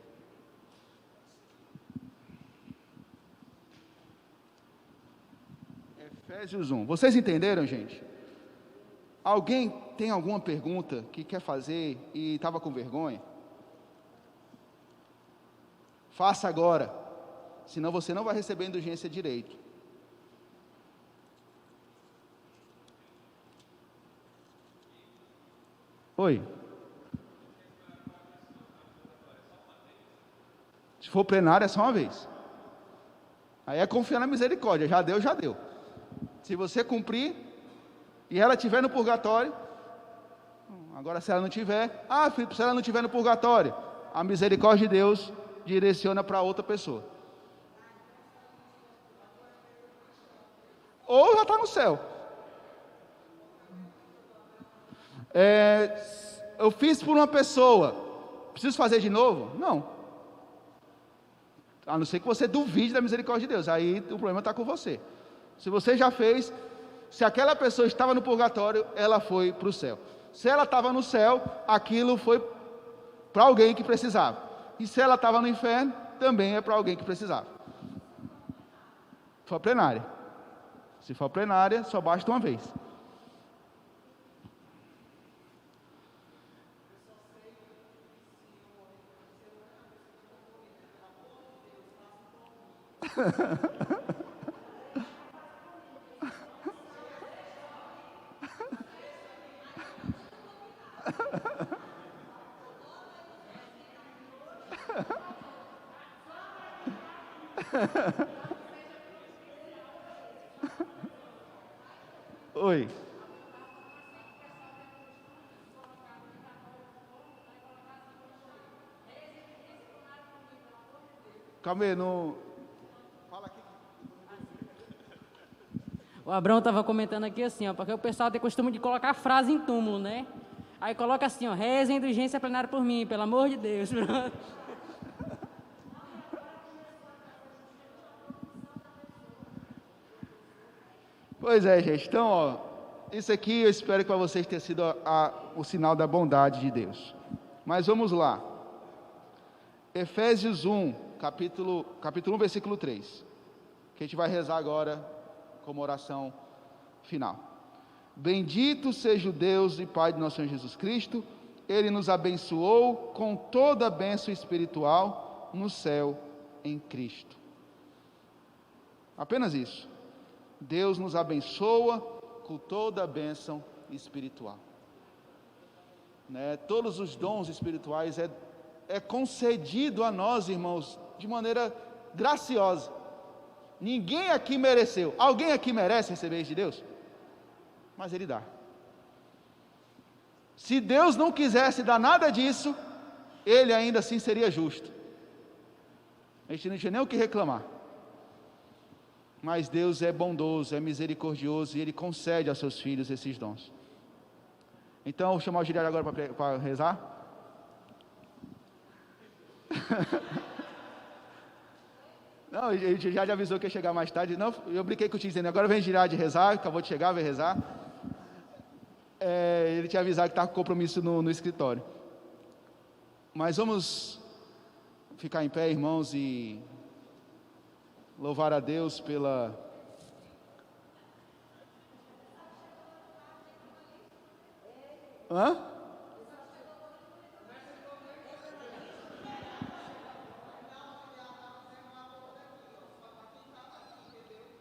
Efésios 1. Vocês entenderam, gente? Alguém tem alguma pergunta que quer fazer e estava com vergonha? Faça agora, senão você não vai receber indulgência direito. Oi. Se for plenário, é só uma vez. Aí é confiar na misericórdia. Já deu, já deu. Se você cumprir e ela estiver no purgatório, agora se ela não tiver, Filipe, se ela não estiver no purgatório, a misericórdia de Deus direciona para outra pessoa. Ou já está no céu. Eu fiz por uma pessoa, preciso fazer de novo? Não. A não ser que você duvide da misericórdia de Deus, aí o problema está com você. Se você já fez, se aquela pessoa estava no purgatório, ela foi para o céu. Se ela estava no céu, aquilo foi para alguém que precisava. E se ela estava no inferno, também é para alguém que precisava. Se for plenária. Se for plenária, só basta uma vez. Oi. Calma aí, não... Fala aqui. O Abrão estava comentando aqui assim, ó, porque o pessoal tem costume de colocar frase em túmulo, né? Aí coloca assim, ó, reza em indulgência plenária por mim, pelo amor de Deus. Pois é, gente. Então, ó, isso aqui eu espero que para vocês tenha sido o sinal da bondade de Deus. Mas vamos lá. Efésios 1, capítulo 1, versículo 3. Que a gente vai rezar agora como oração final. Bendito seja o Deus e Pai de nosso Senhor Jesus Cristo. Ele nos abençoou com toda a bênção espiritual no céu em Cristo. Apenas isso. Deus nos abençoa com toda a bênção espiritual. Né? Todos os dons espirituais é concedido a nós, irmãos, de maneira graciosa. Ninguém aqui mereceu. Alguém aqui merece receber isso de Deus? Mas Ele dá. Se Deus não quisesse dar nada disso, Ele ainda assim seria justo. A gente não tinha nem o que reclamar. Mas Deus é bondoso, é misericordioso e Ele concede aos seus filhos esses dons. Então, eu vou chamar o Giliard agora para rezar. Não, ele já avisou que ia chegar mais tarde. Não, eu brinquei com o Tim dizendo, agora vem Giliard rezar, acabou de chegar, vem rezar. Ele tinha avisado que estava com compromisso no escritório. Mas vamos ficar em pé, irmãos, e louvar a Deus Hã?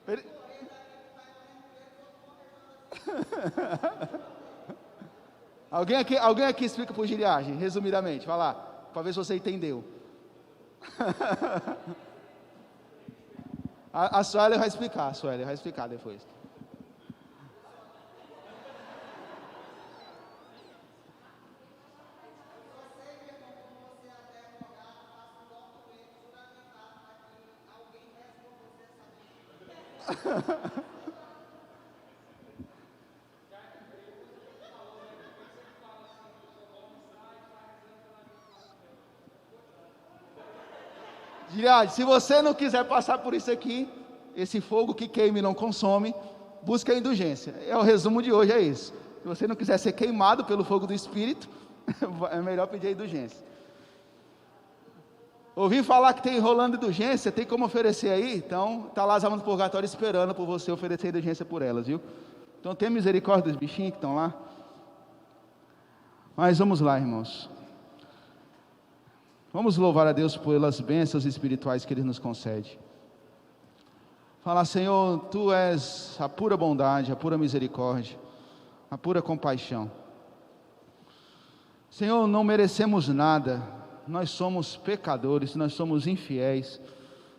Ele- alguém aqui explica por giliagem, resumidamente, vai lá, para ver se você entendeu. A Sueli vai explicar depois. Giliade, se você não quiser passar por isso aqui, esse fogo que queima e não consome, busque a indulgência. É o resumo de hoje, é isso. Se você não quiser ser queimado pelo fogo do Espírito, é melhor pedir a indulgência. Ouvi falar que tem rolando indulgência, tem como oferecer aí? Então, está lá as almas do purgatório esperando por você oferecer indulgência por elas, viu? Então, tenha misericórdia dos bichinhos que estão lá. Mas vamos lá, irmãos. Vamos louvar a Deus pelas bênçãos espirituais que Ele nos concede. Falar, Senhor, Tu és a pura bondade, a pura misericórdia, a pura compaixão. Senhor, não merecemos nada, nós somos pecadores, nós somos infiéis,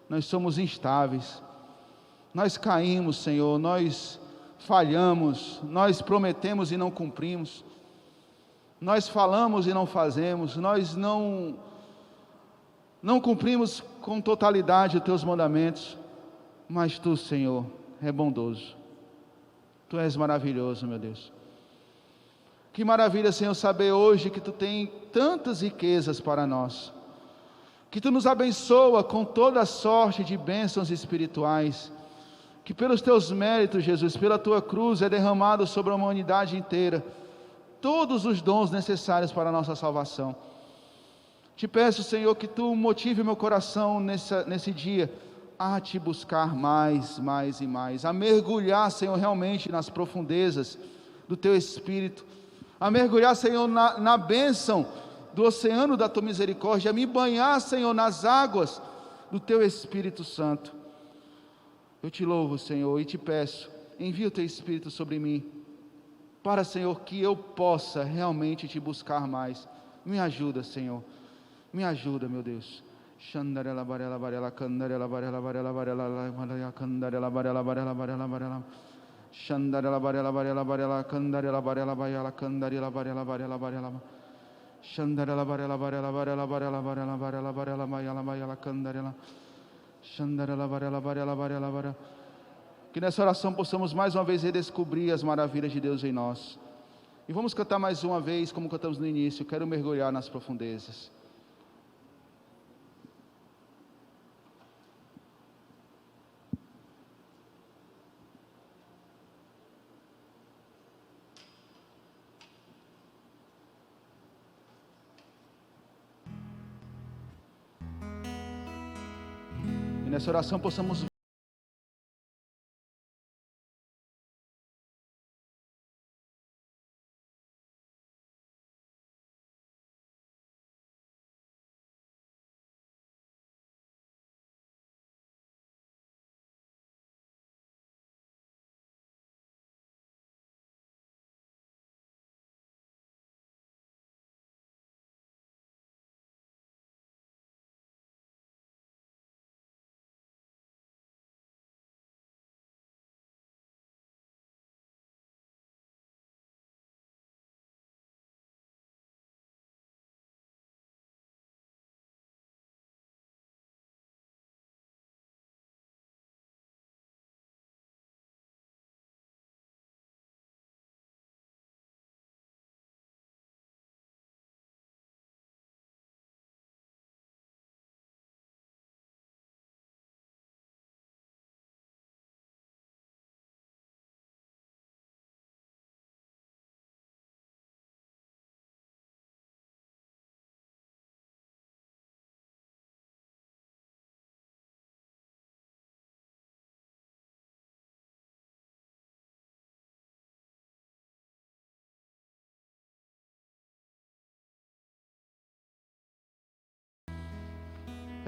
nós somos instáveis, nós caímos, Senhor, nós falhamos, nós prometemos e não cumprimos, nós falamos e não fazemos, nós não cumprimos com totalidade os Teus mandamentos, mas Tu, Senhor, é bondoso, Tu és maravilhoso, meu Deus. Que maravilha, Senhor, saber hoje que Tu tem tantas riquezas para nós, que Tu nos abençoa com toda sorte de bênçãos espirituais, que pelos Teus méritos, Jesus, pela Tua cruz é derramado sobre a humanidade inteira, todos os dons necessários para a nossa salvação. Te peço, Senhor, que Tu motive meu coração nesse dia a Te buscar mais e mais, a mergulhar, Senhor, realmente nas profundezas do Teu Espírito, a mergulhar, Senhor, na bênção do oceano da Tua misericórdia, a me banhar, Senhor, nas águas do Teu Espírito Santo. Eu Te louvo, Senhor, e Te peço, envia o Teu Espírito sobre mim, para, Senhor, que eu possa realmente Te buscar mais. Me ajuda, Senhor, me ajuda, meu Deus. Shandarela barela barela candarela barela barela barela candarela barela barela barela barela Shandarela barela barela barela candarela barela barela candarela barela barela barela Shandarela barela barela barela barela barela barela barela barela barela candarela Shandarela barela barela barela barela. Que nessa oração possamos mais uma vez redescobrir as maravilhas de Deus em nós. E vamos cantar mais uma vez, como cantamos no início. Quero mergulhar nas profundezas. E nessa oração possamos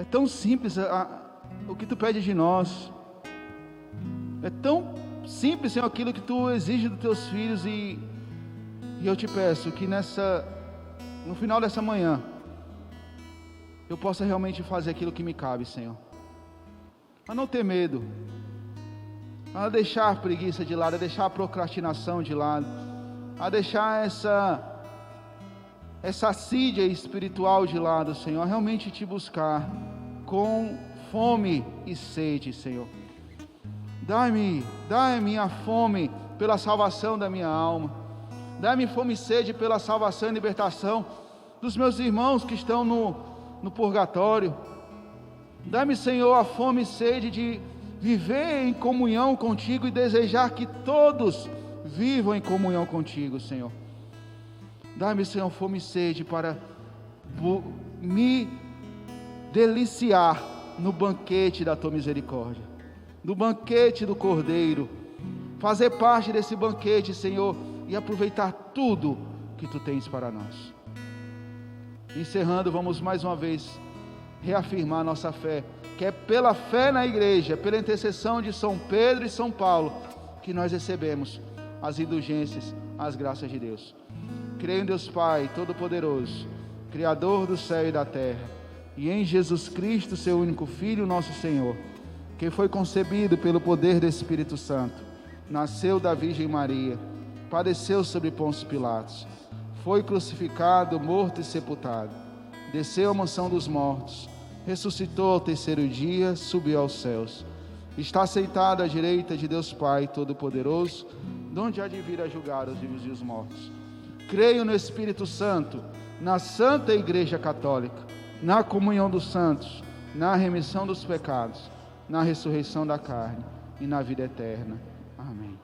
É tão simples o que Tu pede de nós. É tão simples, Senhor, aquilo que Tu exige dos Teus filhos. E eu Te peço que no final dessa manhã, eu possa realmente fazer aquilo que me cabe, Senhor. A não ter medo, a deixar a preguiça de lado, a deixar a procrastinação de lado, a deixar essa assídia espiritual de lado, Senhor, a realmente Te buscar com fome e sede, Senhor. Dai-me a fome pela salvação da minha alma, dai-me fome e sede pela salvação e libertação dos meus irmãos que estão no purgatório. Dá-me, Senhor, a fome e sede de viver em comunhão contigo e desejar que todos vivam em comunhão contigo, Senhor. Dá-me, Senhor, fome e sede para me deliciar no banquete da Tua misericórdia, no banquete do Cordeiro, fazer parte desse banquete, Senhor, e aproveitar tudo que Tu tens para nós. Encerrando, vamos mais uma vez reafirmar nossa fé, que é pela fé na igreja, pela intercessão de São Pedro e São Paulo, que nós recebemos as indulgências, as graças de Deus. Creio em Deus Pai Todo-Poderoso, Criador do céu e da terra, e em Jesus Cristo, Seu único Filho, nosso Senhor, que foi concebido pelo poder do Espírito Santo, nasceu da Virgem Maria, padeceu sobre Pôncio Pilatos, foi crucificado, morto e sepultado, desceu à mansão dos mortos, ressuscitou ao terceiro dia, subiu aos céus, está sentado à direita de Deus Pai Todo-Poderoso, donde há de vir a julgar os vivos e os mortos. Creio no Espírito Santo, na Santa Igreja Católica, na comunhão dos santos, na remissão dos pecados, na ressurreição da carne e na vida eterna. Amém.